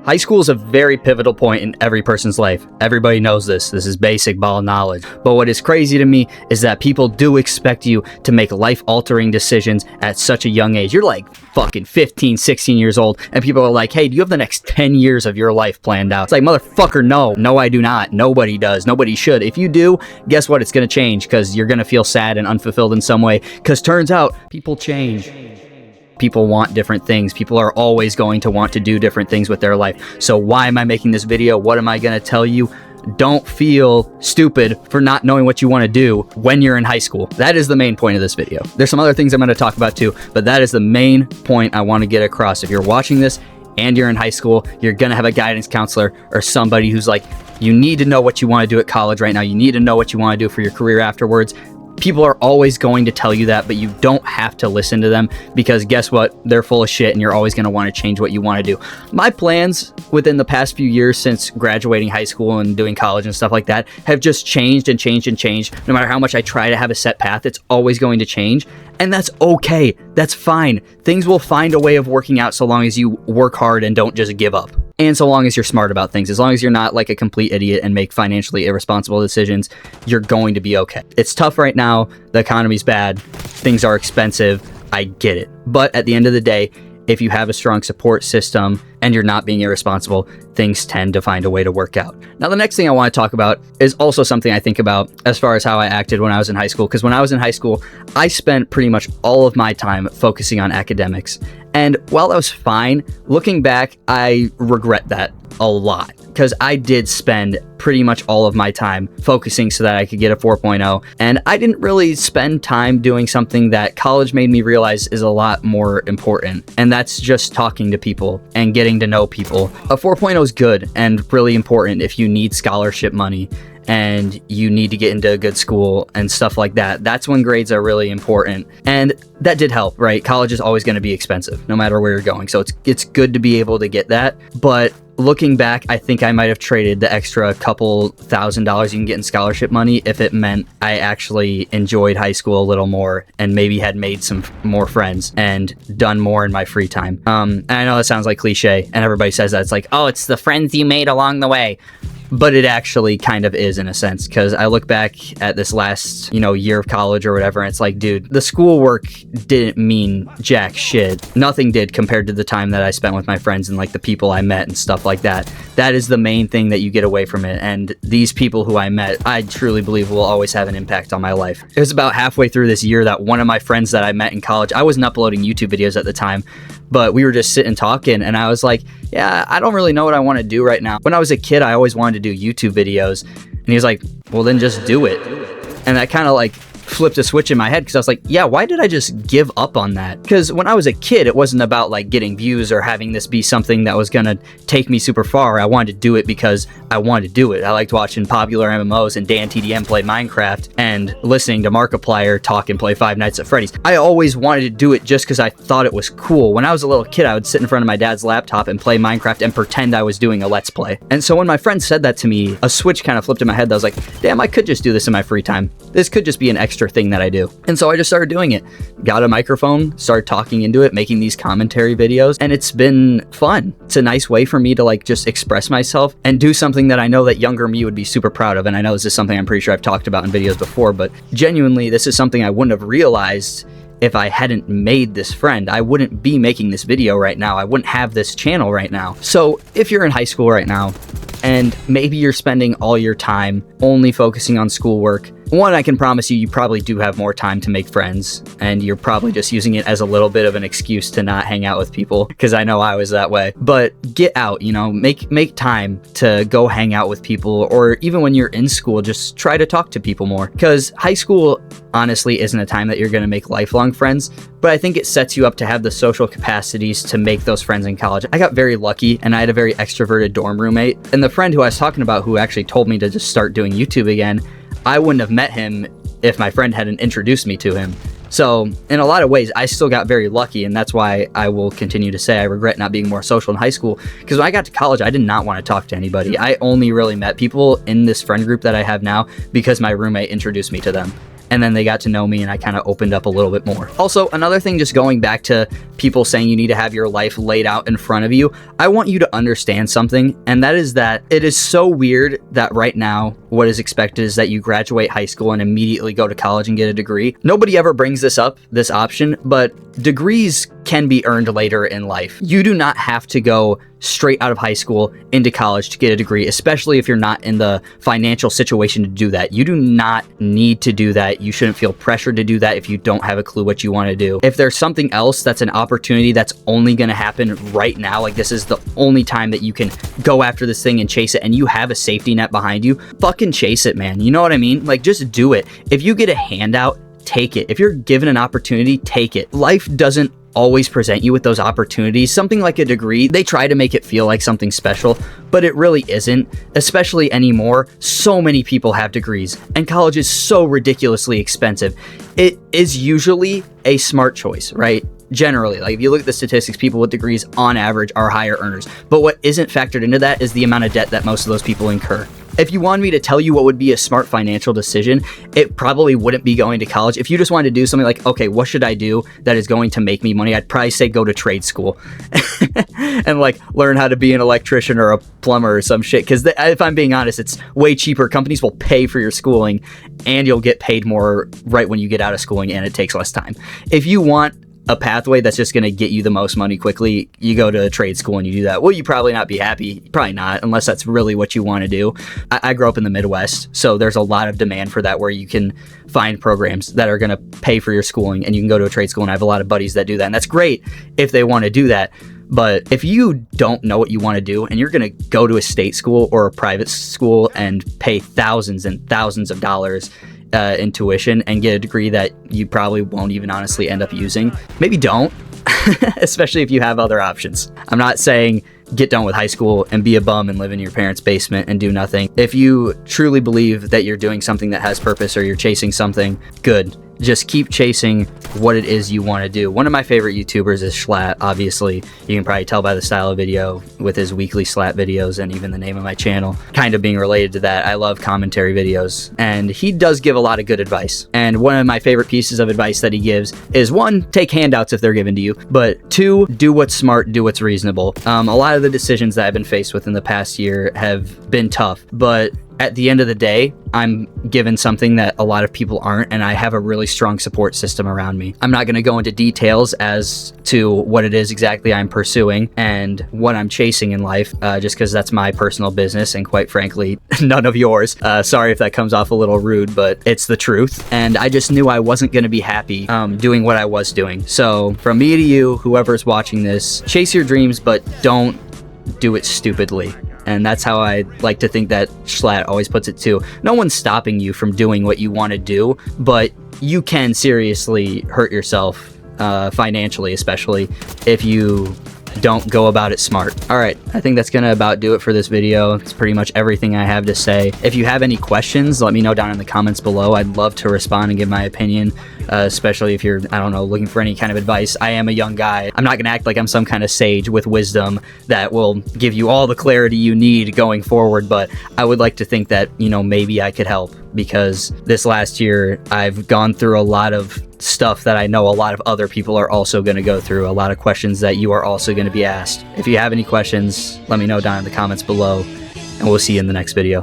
High school is a very pivotal point in every person's life. Everybody knows this. This is basic ball knowledge. But what is crazy to me is that people do expect you to make life-altering decisions at such a young age. You're like fucking 15, 16 years old, and people are like, hey, do you have the next 10 years of your life planned out? It's like, motherfucker, no. No, I do not. Nobody does. Nobody should. If you do, guess what? It's going to change because you're going to feel sad and unfulfilled in some way because turns out people change. People want different things. People are always going to want to do different things with their life. So why am I making this video? What am I going to tell you? Don't feel stupid for not knowing what you want to do when you're in high school. That is the main point of this video. There's some other things I'm going to talk about too, but that is the main point I want to get across. If you're watching this and you're in high school, you're going to have a guidance counselor or somebody who's like, you need to know what you want to do at college right now. You need to know what you want to do for your career afterwards. People are always going to tell you that, but you don't have to listen to them because guess what? They're full of shit and you're always going to want to change what you want to do. My plans within the past few years since graduating high school and doing college and stuff like that have just changed and changed and changed. No matter how much I try to have a set path, it's always going to change. And that's okay. That's fine. Things will find a way of working out so long as you work hard and don't just give up. And so long as you're smart about things, as long as you're not like a complete idiot and make financially irresponsible decisions, you're going to be okay. It's tough right now. The economy's bad. Things are expensive. I get it. But at the end of the day, if you have a strong support system and you're not being irresponsible, things tend to find a way to work out. Now, the next thing I want to talk about is also something I think about as far as how I acted when I was in high school. Because when I was in high school, I spent pretty much all of my time focusing on academics. And while that was fine, looking back, I regret that a lot because I did spend pretty much all of my time focusing so that I could get a 4.0. And I didn't really spend time doing something that college made me realize is a lot more important. And that's just talking to people and getting to know people. A 4.0 is good and really important if you need scholarship money and you need to get into a good school and stuff like that. That's when grades are really important. And that did help, right? College is always going to be expensive no matter where you're going. So it's good to be able to get that. But looking back, I think I might have traded the extra couple $1,000s you can get in scholarship money if it meant I actually enjoyed high school a little more and maybe had made some more friends and done more in my free time. And I know that sounds like cliche and everybody says that. It's like, oh, it's the friends you made along the way. But it actually kind of is in a sense, because I look back at this last, year of college or whatever, and it's like, dude, the schoolwork didn't mean jack shit. Nothing did compared to the time that I spent with my friends and like the people I met and stuff like that. That is the main thing that you get away from it. And these people who I met, I truly believe will always have an impact on my life. It was about halfway through this year that one of my friends that I met in college, I wasn't uploading YouTube videos at the time, but we were just sitting talking and I was like, yeah, I don't really know what I want to do right now. When I was a kid, I always wanted to do YouTube videos. And he was like, well, then just do it. And that kind of like flipped a switch in my head because I was like, yeah, why did I just give up on that? Because when I was a kid, it wasn't about like getting views or having this be something that was going to take me super far. I wanted to do it because I wanted to do it. I liked watching popular MMOs and Dan TDM play Minecraft and listening to Markiplier talk and play Five Nights at Freddy's. I always wanted to do it just because I thought it was cool. When I was a little kid, I would sit in front of my dad's laptop and play Minecraft and pretend I was doing a Let's Play. And so when my friend said that to me, a switch kind of flipped in my head. I was like, damn, I could just do this in my free time. This could just be an extra thing that I do. And so I just started doing it. Got a microphone, started talking into it, making these commentary videos, and it's been fun. It's a nice way for me to like just express myself and do something that I know that younger me would be super proud of. And I know this is something I'm pretty sure I've talked about in videos before, but genuinely, this is something I wouldn't have realized if I hadn't made this friend. I wouldn't be making this video right now. I wouldn't have this channel right now. So if you're in high school right now, and maybe you're spending all your time only focusing on schoolwork, one, I can promise you probably do have more time to make friends, and you're probably just using it as a little bit of an excuse to not hang out with people, because I know I was that way. But get out, make time to go hang out with people, or even when you're in school, just try to talk to people more. Because high school, honestly, isn't a time that you're going to make lifelong friends, but I think it sets you up to have the social capacities to make those friends in college. I got very lucky, and I had a very extroverted dorm roommate, and the friend who I was talking about who actually told me to just start doing YouTube again, I wouldn't have met him if my friend hadn't introduced me to him. So in a lot of ways, I still got very lucky, and that's why I will continue to say I regret not being more social in high school, because when I got to college, I did not want to talk to anybody. I only really met people in this friend group that I have now because my roommate introduced me to them. and then they got to know me and I kind of opened up a little bit more. Also, another thing, just going back to people saying you need to have your life laid out in front of you, I want you to understand something, and that is that it is so weird that right now what is expected is that you graduate high school and immediately go to college and get a degree. Nobody ever brings this up, this option, but degrees can be earned later in life. You do not have to go straight out of high school into college to get a degree, especially if you're not in the financial situation to do that. You do not need to do that. You shouldn't feel pressured to do that if you don't have a clue what you want to do. If there's something else that's an opportunity that's only going to happen right now, like this is the only time that you can go after this thing and chase it, and you have a safety net behind you, fucking chase it, man. You know what I mean? Like, just do it. If you get a handout, take it. If you're given an opportunity, take it. Life doesn't always present you with those opportunities. Something like a degree, they try to make it feel like something special, but it really isn't, especially anymore. So many people have degrees, and college is so ridiculously expensive. It is usually a smart choice, right? Generally, like if you look at the statistics, people with degrees on average are higher earners. But what isn't factored into that is the amount of debt that most of those people incur. If you wanted me to tell you what would be a smart financial decision, it probably wouldn't be going to college. If you just wanted to do something like, okay, what should I do that is going to make me money? I'd probably say go to trade school and like learn how to be an electrician or a plumber or some shit. Because if I'm being honest, it's way cheaper. Companies will pay for your schooling and you'll get paid more right when you get out of schooling, and it takes less time. If you want a pathway that's just going to get you the most money quickly, you go to trade school and you do that. Will you probably not be happy? Probably not, unless that's really what you want to do. I grew up in the Midwest, so there's a lot of demand for that, where you can find programs that are going to pay for your schooling and you can go to a trade school, and I have a lot of buddies that do that, and that's great if they want to do that. But if you don't know what you want to do and you're going to go to a state school or a private school and pay thousands and thousands of dollars in tuition and get a degree that you probably won't even honestly end up using, maybe don't, especially if you have other options. I'm not saying get done with high school and be a bum and live in your parents' basement and do nothing. If you truly believe that you're doing something that has purpose or you're chasing something, good. Just keep chasing what it is you want to do. One of my favorite YouTubers is Schlatt. Obviously, you can probably tell by the style of video with his weekly Schlatt videos and even the name of my channel kind of being related to that. I love commentary videos, and he does give a lot of good advice. And one of my favorite pieces of advice that he gives is, one, take handouts if they're given to you, but two, do what's smart, do what's reasonable. A lot of the decisions that I've been faced with in the past year have been tough, but at the end of the day, I'm given something that a lot of people aren't, and I have a really strong support system around me. I'm not going to go into details as to what it is exactly I'm pursuing and what I'm chasing in life, just because that's my personal business, and quite frankly, none of yours. Sorry if that comes off a little rude, but it's the truth. And I just knew I wasn't going to be happy doing what I was doing. So from me to you, whoever's watching this, chase your dreams, but don't do it stupidly. And that's how I like to think that Schlatt always puts it too. No one's stopping you from doing what you want to do, but you can seriously hurt yourself financially, especially if you don't go about it smart. All right, I think that's gonna about do it for this video. It's pretty much everything I have to say. If you have any questions, let me know down in the comments below. I'd love to respond and give my opinion, especially if you're, I don't know, looking for any kind of advice. I am a young guy. I'm not gonna act like I'm some kind of sage with wisdom that will give you all the clarity you need going forward, but I would like to think that, you know, maybe I could help, because this last year I've gone through a lot of stuff that I know a lot of other people are also going to go through, a lot of questions that you are also going to be asked. If you have any questions, let me know down in the comments below, and we'll see you in the next video.